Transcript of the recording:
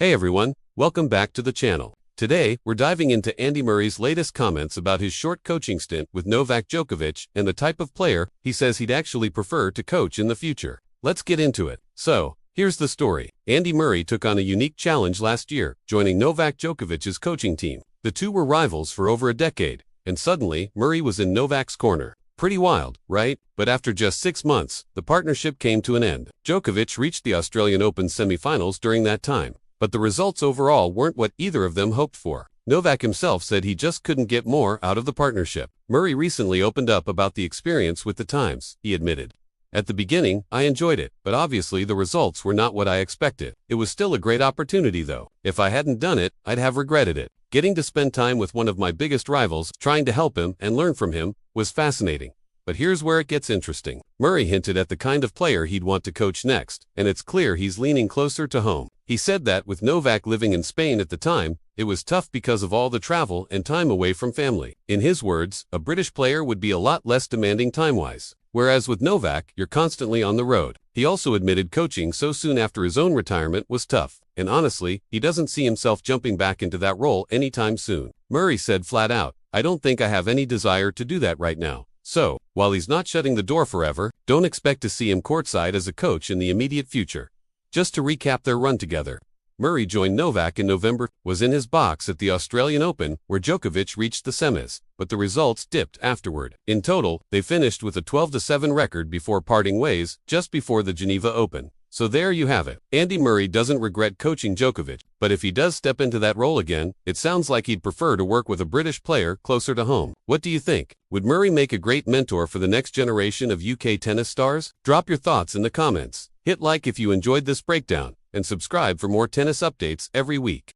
Hey everyone, welcome back to the channel. Today, we're diving into Andy Murray's latest comments about his short coaching stint with Novak Djokovic and the type of player he says he'd actually prefer to coach in the future. Let's get into it. So, here's the story. Andy Murray took on a unique challenge last year, joining Novak Djokovic's coaching team. The two were rivals for over a decade, and suddenly, Murray was in Novak's corner. Pretty wild, right? But after just 6 months, the partnership came to an end. Djokovic reached the Australian Open semifinals during that time, but the results overall weren't what either of them hoped for. Novak himself said he just couldn't get more out of the partnership. Murray recently opened up about the experience with the Times. He admitted, "At the beginning, I enjoyed it, but obviously the results were not what I expected. It was still a great opportunity though. If I hadn't done it, I'd have regretted it. Getting to spend time with one of my biggest rivals, trying to help him and learn from him, was fascinating." But here's where it gets interesting. Murray hinted at the kind of player he'd want to coach next, and it's clear he's leaning closer to home. He said that with Novak living in Spain at the time, it was tough because of all the travel and time away from family. In his words, a British player would be a lot less demanding time-wise. Whereas with Novak, you're constantly on the road. He also admitted coaching so soon after his own retirement was tough, and honestly, he doesn't see himself jumping back into that role anytime soon. Murray said flat out, "I don't think I have any desire to do that right now." So, while he's not shutting the door forever, don't expect to see him courtside as a coach in the immediate future. Just to recap their run together, Murray joined Novak in November, was in his box at the Australian Open, where Djokovic reached the semis, but the results dipped afterward. In total, they finished with a 12-7 record before parting ways, just before the Geneva Open. So there you have it. Andy Murray doesn't regret coaching Djokovic, but if he does step into that role again, it sounds like he'd prefer to work with a British player closer to home. What do you think? Would Murray make a great mentor for the next generation of UK tennis stars? Drop your thoughts in the comments. Hit like if you enjoyed this breakdown, and subscribe for more tennis updates every week.